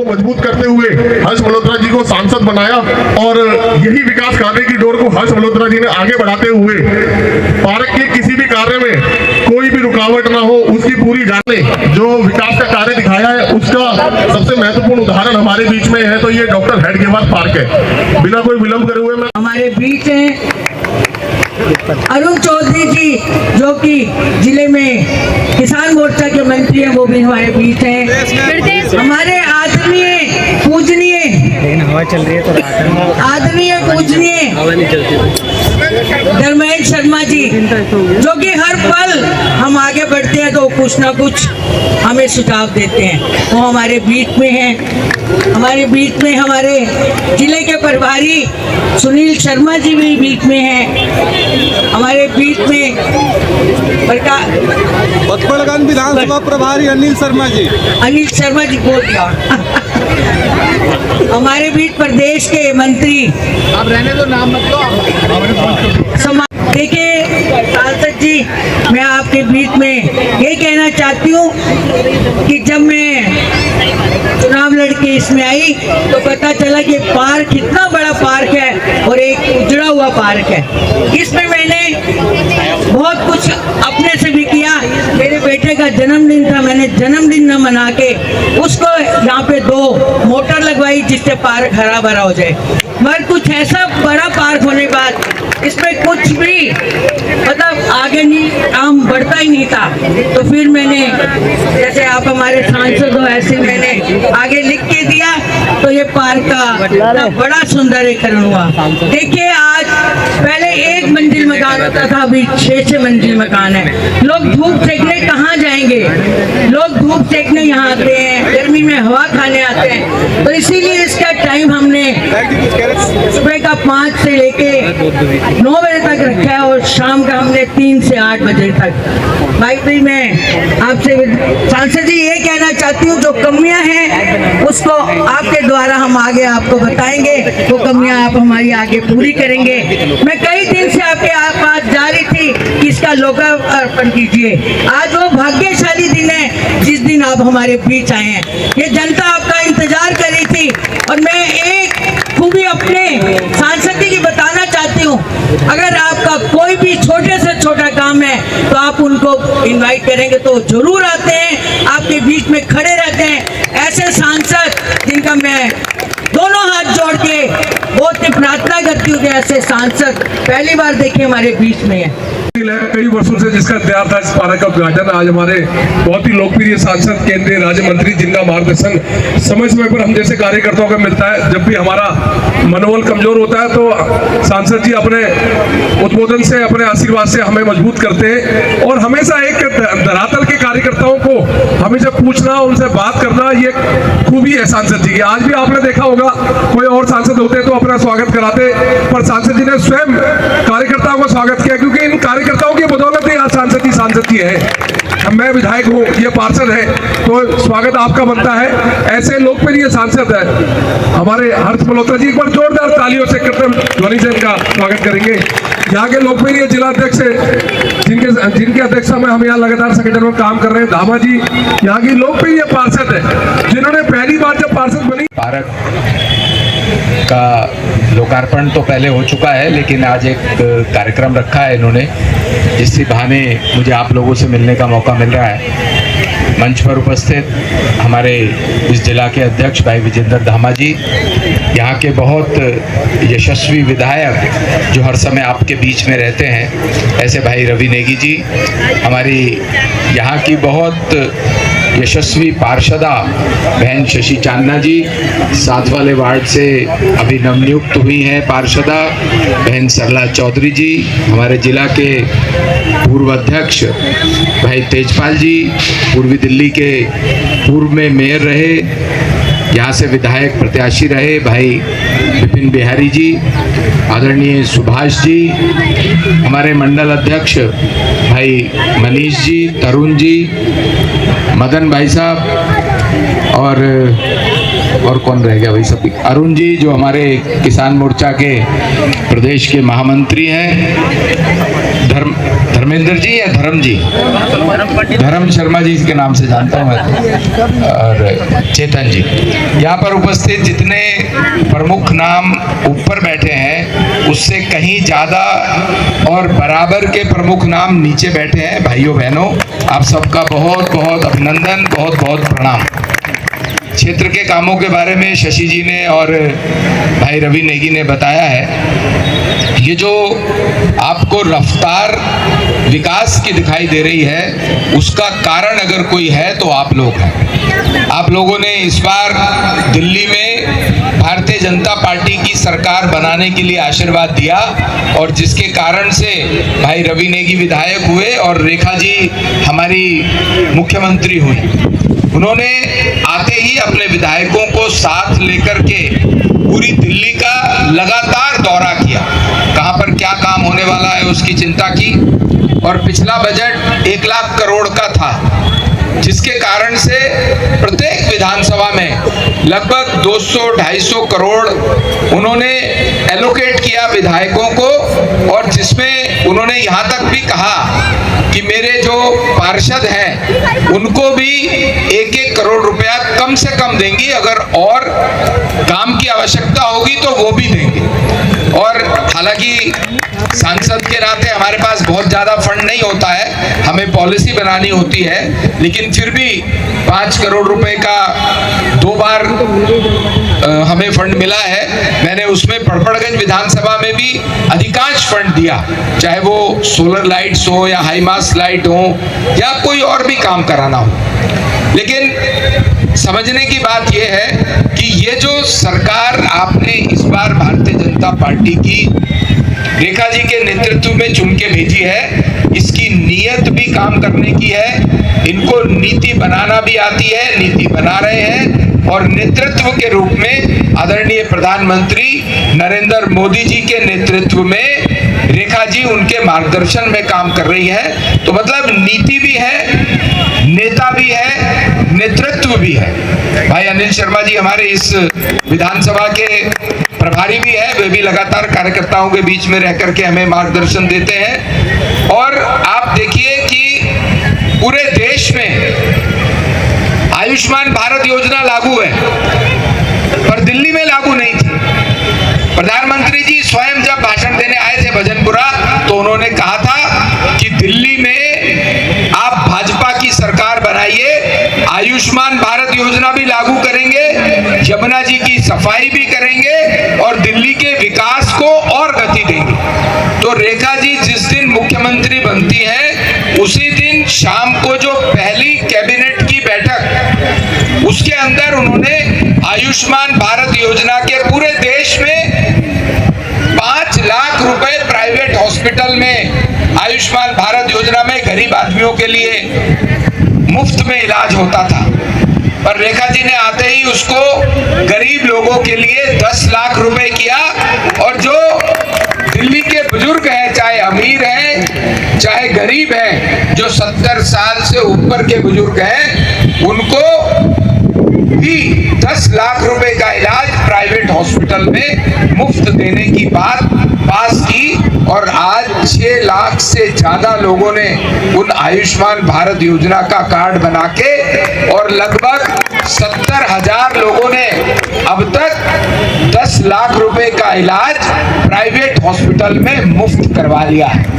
मजबूत करते हुए हर्ष मल्होत्रा जी को सांसद बनाया और यही विकास कार्य की डोर को हर्ष मल्होत्रा जी ने आगे बढ़ाते हुए पार्क के किसी भी कार्य में कोई भी रुकावट ना हो उसकी पूरी जाने जो विकास का कार्य दिखाया है उसका सबसे महत्वपूर्ण उदाहरण हमारे बीच में है तो ये डॉक्टर हेडगेवार पार्क है। बिना कोई विलंब करे हुए मैं हमारे बीच हैं अरुण चौधरी जी जो कि जिले में किसान मोर्चा के मंत्री हैं, वो भी हमारे बीच हैं। हमारे आदरणीय पूजनीय धर्मेंद्र शर्मा जी जो कि हर पल हम आगे बढ़ते हैं तो कुछ ना कुछ हमें सुझाव देते हैं, वो हमारे बीच में हैं। हमारे बीच में हमारे जिले के प्रभारी सुनील शर्मा जी भी बीच में हैं। हमारे बीच में बड़गन विधानसभा प्रभारी अनिल शर्मा जी बोल दिया। हमारे बीच प्रदेश के मंत्री, आप रहने दो, नाम मत लो। देखिए सांसद जी, मैं आपके बीच में ये कहना चाहती हूँ कि जब मैं चुनाव लड़के इसमें आई तो पता चला कि पार्क कितना बड़ा पार्क है और एक उजड़ा हुआ पार्क है। इसमें मैंने बहुत कुछ अपने से भी किया। मेरे बेटे का जन्मदिन था, मैंने जन्मदिन न मना के उसको यहाँ पे 2 मोटर लगवाई जिससे पार्क हरा भरा हो जाए। मगर कुछ ऐसा बड़ा पार्क होने के बाद इसमें कुछ भी मतलब आगे नहीं, काम बढ़ता ही नहीं था। तो फिर मैंने, जैसे आप हमारे सांसद हो ऐसे मैंने आगे लिख के दिया तो ये पार्क का बड़ा सुंदरीकरण हुआ। देखिए आज पहले 1 मंजिल मकान होता था, अभी 6 मंजिल मकान है। लोग धूप सेकने कहाँ जाएंगे? लोग धूप सेकने यहाँ आते हैं, गर्मी में हवा खाने आते हैं। तो इसीलिए इसका टाइम हमने सुबह का 5 से लेके 9 बजे तक रखा है और शाम का हमने 3 से 8 बजे तक। भाई मैं आपसे सांसद जी ये कहना चाहती हूँ, जो कमियां हैं उसको आपके द्वारा हम आगे आपको बताएंगे, वो कमियां आप हमारी आगे पूरी करेंगे। मैं कई दिन से आपके पास जा रही थी कि इसका लोकार्पण कीजिए। आज वो भाग्यशाली दिन है जिस दिन आप हमारे बीच आए हैं। ये जनता आपका इंतजार कर रही थी और मैं एक खूबी अपने सांसद जी की बताना चाहती हूँ। अगर आपका कोई भी छोटे से छोटा काम है तो आप उनको इनवाइट करेंगे तो जरूर आते हैं, आपके बीच में खड़े रहते हैं। ऐसे सांसद जिनका मैं दोनों हाथ जोड़ के बहुत ही प्रार्थना करती हूँ कि ऐसे सांसद पहली बार देखे हमारे बीच में है। कई वर्षों से जिसका इंतजार था इस पार्क का उद्घाटन आज हमारे बहुत ही लोकप्रिय सांसद केंद्रीय राज्य मंत्री जिनका मार्गदर्शन समय समय पर हम जैसे कार्यकर्ताओं को मिलता है। जब भी हमारा मनोबल कमजोर होता है तो सांसद जी अपने उद्बोधन से, अपने आशीर्वाद से हमें मजबूत करते हैं और हमेशा एक धरातल के कार्यकर्ताओं को हमेशा पूछना, उनसे बात करना, ये खूबी है सांसद जी की। आज भी आपने देखा होगा कोई और सांसद होते तो अपना स्वागत कराते, पर सांसद जी ने स्वयं कार्यकर्ताओं का स्वागत किया क्योंकि इन कार्यकर्ताओं की बदौलत ही आज सांसद जी है। मैं विधायक हूँ, ये पार्षद है, तो स्वागत आपका बनता है। ऐसे लोकप्रिय सांसद है हमारे हर्ष मल्होत्रा जी, एक बार जोरदार तालियों से कृतज्ञ ध्वनि से इनका स्वागत करेंगे। यहाँ के लोकप्रिय जिला अध्यक्ष जिनके अध्यक्षता में हम यहाँ लगातार संगठन में काम कर रहे हैं, धामा जी यहाँ की लोकप्रिय पार्षद है जिन्होंने पहली बार जब पार्षद बनी। पार्क का लोकार्पण तो पहले हो चुका है, लेकिन आज एक कार्यक्रम रखा है इन्होंने जिससे बहाने मुझे आप लोगों से मिलने का मौका मिल रहा है। मंच पर उपस्थित हमारे इस जिला के अध्यक्ष भाई विजेंद्र धामा जी, यहाँ के बहुत यशस्वी विधायक जो हर समय आपके बीच में रहते हैं, ऐसे भाई रवि नेगी जी, हमारी यहाँ की बहुत यशस्वी पार्षदा बहन शशि चांदना जी, 7 वाले वार्ड से अभी नवनियुक्त हुई हैं पार्षदा बहन सरला चौधरी जी, हमारे जिला के पूर्व अध्यक्ष भाई तेजपाल जी, पूर्वी दिल्ली के पूर्व में मेयर रहे, यहाँ से विधायक प्रत्याशी रहे भाई विपिन बिहारी जी, आदरणीय सुभाष जी, हमारे मंडल अध्यक्ष भाई मनीष जी, तरुण जी, मदन भाई साहब और कौन रह गया भाई सभी, अरुण जी जो हमारे किसान मोर्चा के प्रदेश के महामंत्री हैं, धर्मेंद्र जी या धर्म जी, धर्म शर्मा जी के नाम से जानता हूँ मैं, और चेतन जी। यहाँ पर उपस्थित जितने प्रमुख नाम ऊपर बैठे हैं उससे कहीं ज़्यादा और बराबर के प्रमुख नाम नीचे बैठे हैं। भाइयों बहनों, आप सबका बहुत बहुत अभिनंदन, बहुत बहुत प्रणाम। क्षेत्र के कामों के बारे में शशि जी ने और भाई रवि नेगी ने बताया है। ये जो आपको रफ्तार विकास की दिखाई दे रही है उसका कारण अगर कोई है तो आप लोग हैं। आप लोगों ने इस बार दिल्ली में भारतीय जनता पार्टी की सरकार बनाने के लिए आशीर्वाद दिया और जिसके कारण से भाई रवि नेगी विधायक हुए और रेखा जी हमारी मुख्यमंत्री हुई। उन्होंने आते ही अपने विधायकों को साथ लेकर के पूरी दिल्ली का लगातार दौरा किया, कहां पर क्या काम होने वाला है उसकी चिंता की। और पिछला बजट 1 लाख करोड़ का था, जिसके कारण से प्रत्येक विधानसभा में लगभग 200-250 करोड़ उन्होंने एलोकेट किया विधायकों को, और जिसमें उन्होंने यहाँ तक भी कहा कि मेरे जो पार्षद हैं उनको भी 1-1 करोड़ रुपया कम से कम देंगी, अगर और काम की आवश्यकता होगी तो वो भी देंगे। और हालांकि सांसद के नाते हमारे पास बहुत ज़्यादा फंड नहीं होता है, हमें पॉलिसी बनानी होती है, लेकिन फिर भी 5 करोड़ रुपए का 2 बार हमें फंड मिला है। मैंने उसमें पड़पड़गंज विधानसभा में भी अधिकांश फंड दिया, चाहे वो सोलर लाइट्स हो या हाई मास्ट लाइट हो या कोई और भी काम कराना हो। लेकिन समझने की बात यह है कि ये जो सरकार आपने इस बार भारतीय जनता पार्टी की रेखा जी के नेतृत्व में चुन के भेजी है, इसकी नीयत भी काम करने की है। इनको नीति बनाना भी आती है, नीति बना रहे हैं, और नेतृत्व के रूप में आदरणीय प्रधानमंत्री नरेंद्र मोदी जी के नेतृत्व में रेखा जी उनके मार्गदर्शन में काम कर रही है। तो मतलब नीति भी है, नेता भी है, नेतृत्व भी है। भाई अनिल शर्मा जी हमारे इस विधानसभा के प्रभारी भी है, वे भी लगातार कार्यकर्ताओं के बीच में रह करके हमें मार्गदर्शन देते हैं। और आप देखिए कि पूरे देश में आयुष्मान भारत योजना लागू है, पर दिल्ली में लागू नहीं थी। प्रधानमंत्री जी स्वयं जब भाषण देने आए थे भजनपुरा, तो उन्होंने कहा था कि दिल्ली में आप भाजपा की सरकार बनाइए, आयुष्मान भारत योजना भी लागू करेंगे, यमुना जी की सफाई भी करेंगे और दिल्ली के विकास को और गति देंगे। तो रेखा जी जिस दिन मुख्यमंत्री बनती हैं उसी दिन शाम को जो पहली कैबिनेट की बैठक, उसके अंदर उन्होंने आयुष्मान भारत योजना के पूरे देश में 5 लाख रुपए प्राइवेट हॉस्पिटल में आयुष्मान भारत योजना में गरीब आदमियों के लिए मुफ्त में इलाज होता था, पर रेखा जी ने आते ही उसको गरीब लोगों के लिए 10 लाख रुपए किया। और जो दिल्ली के बुजुर्ग हैं, चाहे अमीर हैं चाहे गरीब हैं, जो 70 साल से ऊपर के बुजुर्ग हैं, उनको भी 10 लाख रुपए का इलाज प्राइवेट हॉस्पिटल में मुफ्त देने की बात पास की। और आज 6 लाख से ज्यादा लोगों ने उन आयुष्मान भारत योजना का कार्ड बना के, और लगभग 70,000 लोगों ने अब तक 10 लाख रुपए का इलाज प्राइवेट हॉस्पिटल में मुफ्त करवा लिया है।